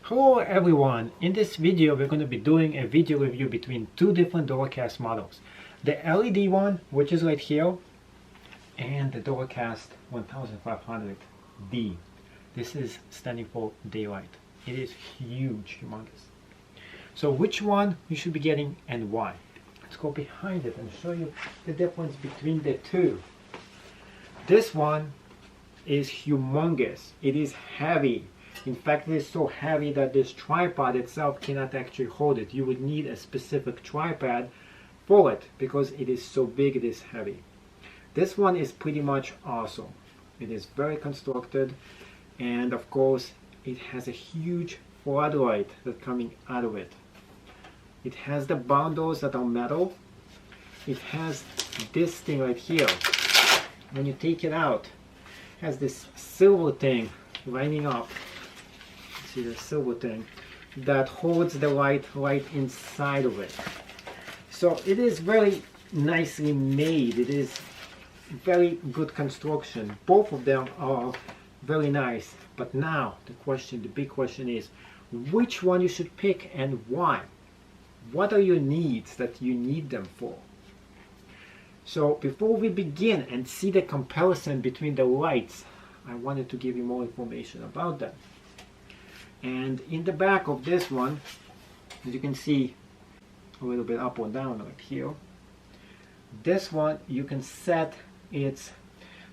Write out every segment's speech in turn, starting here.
Hello everyone, in this video we're going to be doing a video review between two different Dracast models. The LED one, which is right here, and the Dracast 1500D. This is standing for daylight. It is huge, humongous. So which one you should be getting and why? Let's go behind it and show you the difference between the two. This one is humongous. It is heavy. In fact, it is so heavy that this tripod itself cannot actually hold it. You would need a specific tripod for it because it is so big, it is heavy. This one is pretty much awesome. It is very constructed, and of course it has a huge floodlight that's coming out of it. It has the bundles that are metal. It has this thing right here. When you take it out, it has this silver thing lining up. See the silver thing that holds the light right inside of it. So it is very nicely made. It is very good construction. Both of them are very nice. But now the big question is, which one you should pick and why? What are your needs that you need them for? So before we begin and see the comparison between the lights, I wanted to give you more information about them. And in the back of this one, as you can see a little bit up or down right here, this one you can set its,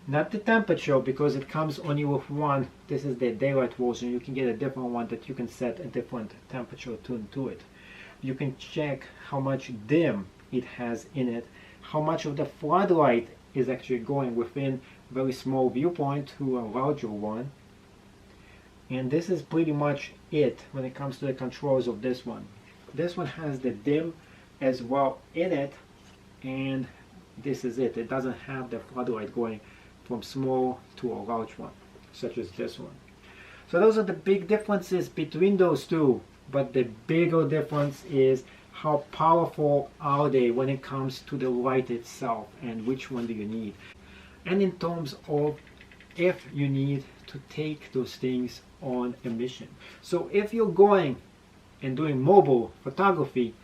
not the temperature because it comes only with one. This is the daylight version. You can get a different one that you can set a different temperature tune to it. You can check how much dim it has in it, how much of the floodlight is actually going within a very small viewpoint to a larger one. And this is pretty much it when it comes to the controls of this one. This one has the dim as well in it, and this is it. It doesn't have the floodlight going from small to a large one, such as this one. So those are the big differences between those two, but the bigger difference is how powerful are they when it comes to the light itself and which one do you need. And in terms of if you need to take those things on a mission. So if you're going and doing mobile photography,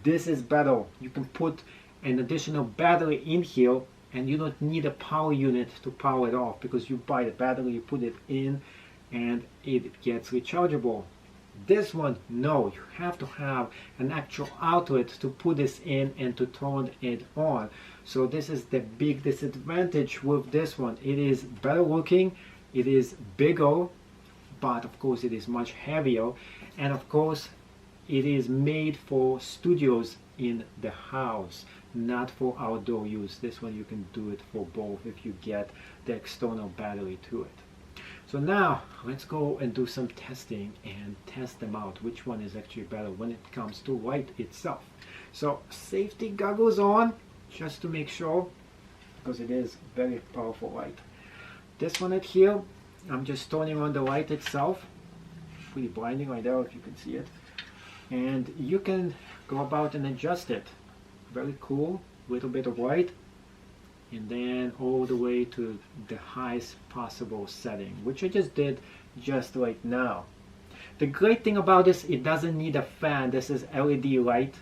this is better. You can put an additional battery in here and you don't need a power unit to power it off because you buy the battery, you put it in and it gets rechargeable. This one, no, you have to have an actual outlet to put this in and to turn it on. So this is the big disadvantage with this one. It is better looking, it is bigger, but of course it is much heavier, and of course it is made for studios in the house, not for outdoor use. This one you can do it for both if you get the external battery to it. So now let's go and do some testing and test them out, which one is actually better when it comes to light itself. So safety goggles on just to make sure, because it is very powerful light. This one right here, I'm just turning on the light itself. Pretty blinding right there if you can see it. And you can go about and adjust it. Very cool, little bit of light. And then all the way to the highest possible setting, which I just did just right now. The great thing about this, it doesn't need a fan. This is LED light.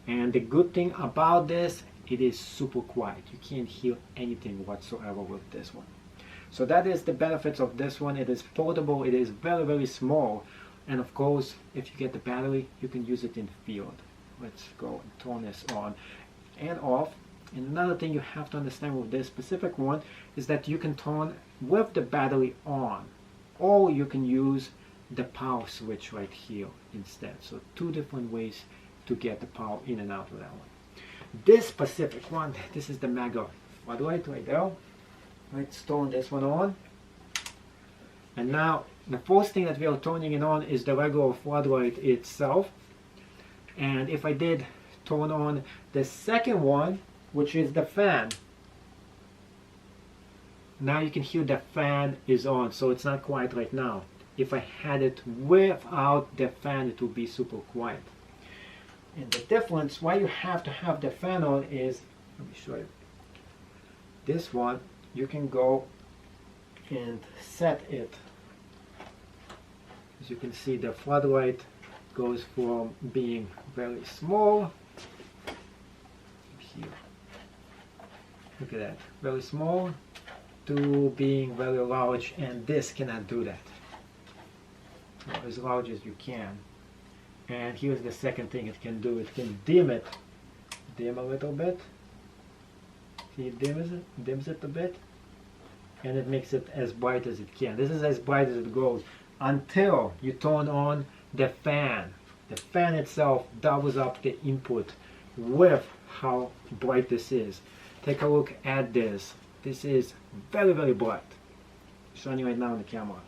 And the good thing about this, it is super quiet. You can't hear anything whatsoever with this one. So that is the benefits of this one. It is portable, it is very, very small. And of course, if you get the battery, you can use it in field. Let's go and turn this on and off. And another thing you have to understand with this specific one is that you can turn with the battery on, or you can use the power switch right here instead. So two different ways to get the power in and out of that one. This specific one, this is the mega floodlight right there. Let's turn this one on. And now the first thing that we are turning it on is the regular floodlight itself. And if I did turn on the second one, which is the fan, now you can hear the fan is on, so it's not quiet right now. If I had it without the fan, it would be super quiet. And the difference why you have to have the fan on is, let me show you. This one, you can go and set it As you can see, the floodlight goes from being very small here. Look at that, very small to being very large, and this cannot do that. So as large as you can. And here's the second thing it can do. It can dim it. Dim a little bit. See, it dims it a bit. And it makes it as bright as it can. This is as bright as it goes until you turn on the fan. The fan itself doubles up the input with how bright this is. Take a look at this. This is very, very bright. Shining right now on the camera.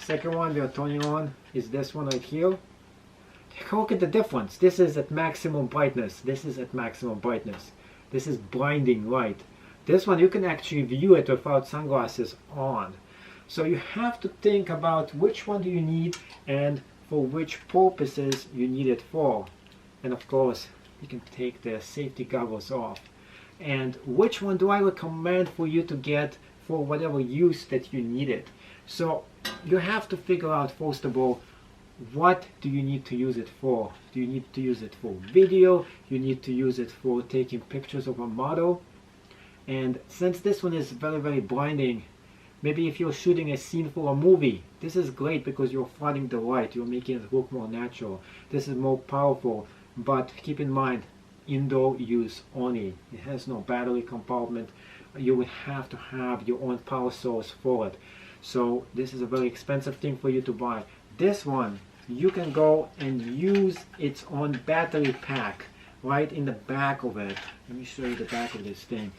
Second one we are turning on is this one right here. Take a look at the difference. This is at maximum brightness. This is at maximum brightness. This is blinding light. This one you can actually view it without sunglasses on. So you have to think about which one do you need and for which purposes you need it for. And of course, you can take the safety goggles off. And which one do I recommend for you to get for whatever use that you need it. So you have to figure out, first of all, what do you need to use it for? Do you need to use it for video? You need to use it for taking pictures of a model? And since this one is very, very blinding, maybe if you're shooting a scene for a movie, this is great because you're flooding the light, you're making it look more natural. This is more powerful, but keep in mind, indoor use only. It has no battery compartment. You would have to have your own power source for it. So this is a very expensive thing for you to buy. This one, you can go and use its own battery pack right in the back of it. Let me show you the back of this thing.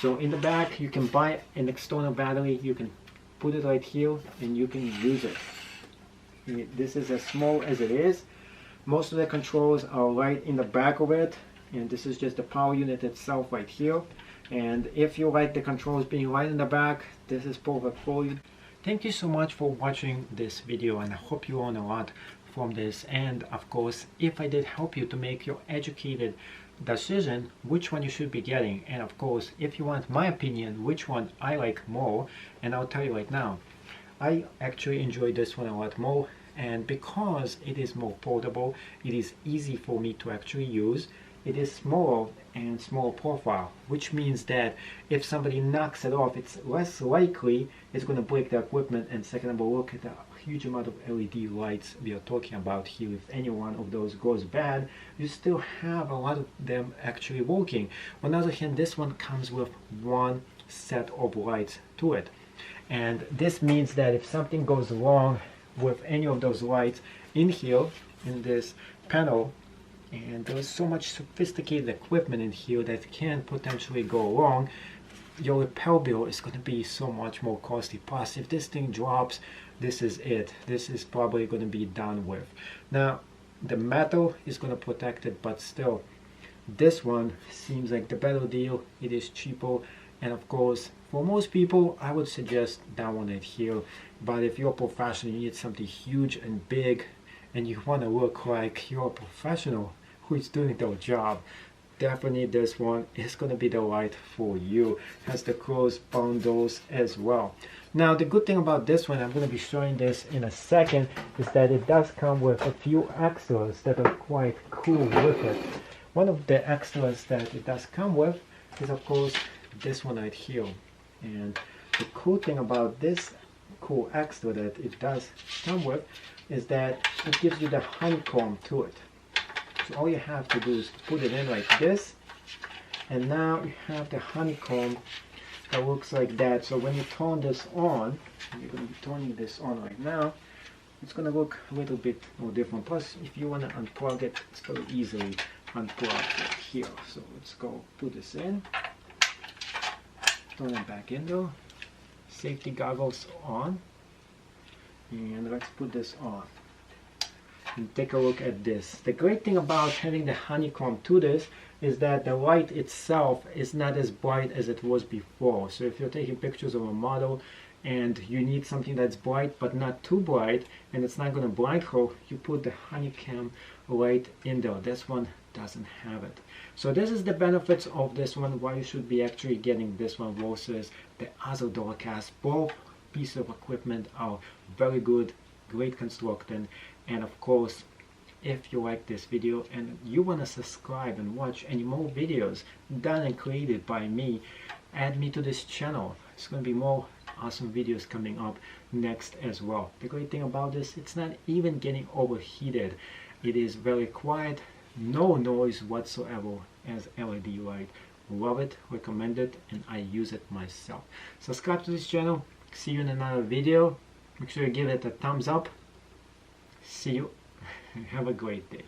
So in the back, you can buy an external battery. You can put it right here and you can use it. This is as small as it is. Most of the controls are right in the back of it. And this is just the power unit itself right here. And if you like the controls being right in the back, this is perfect for you. Thank you so much for watching this video, and I hope you learn a lot from this. And of course, if I did help you to make your educated decision which one you should be getting, and of course if you want my opinion which one I like more, and I'll tell you right now, I actually enjoy this one a lot more, and because it is more portable, it is easy for me to actually use. It is smaller and small profile, which means that if somebody knocks it off, it's less likely it's going to break the equipment. And second of all, look at the huge amount of LED lights we are talking about here. If any one of those goes bad, you still have a lot of them actually working. On the other hand, this one comes with one set of lights to it. And this means that if something goes wrong with any of those lights in here, in this panel, and there's so much sophisticated equipment in here that can potentially go wrong, your repair bill is going to be so much more costly. Plus, if this thing drops, this is it. This is probably going to be done with. Now, the metal is going to protect it, but still, this one seems like the better deal. It is cheaper, and of course, for most people, I would suggest that one right here. But if you're a professional, you need something huge and big, and you want to look like you're a professional who is doing their job, definitely this one is going to be the light for you. It has the closed barn doors as well. Now the good thing about this one, I'm going to be showing this in a second, is that it does come with a few extras that are quite cool with it. One of the extras that it does come with is of course this one right here. And the cool thing about this cool extra that it does come with is that it gives you the honeycomb to it. So all you have to do is put it in like this, and now you have the honeycomb that looks like that. So when you turn this on, and you're going to be turning this on right now, it's going to look a little bit more different. Plus, if you want to unplug it, it's very easily unplugged right here. So let's go put this in, turn it back in there, safety goggles on, and let's put this on. And take a look at this. The great thing about having the honeycomb to this is that the light itself is not as bright as it was before. So if you're taking pictures of a model and you need something that's bright but not too bright, and it's not going to blind her, you put the honeycomb right in there. This one doesn't have it. So this is the benefits of this one, why you should be actually getting this one versus the other Dracast. Both pieces of equipment are very good great construction. And of course, if you like this video and you want to subscribe and watch any more videos done and created by me, add me to this channel. It's going to be more awesome videos coming up next as well. The great thing about this, it's not even getting overheated. It is very quiet, no noise whatsoever as LED light. Love it, recommend it, and I use it myself. Subscribe to this channel. See you in another video. Make sure you give it a thumbs up. See you. Have a great day.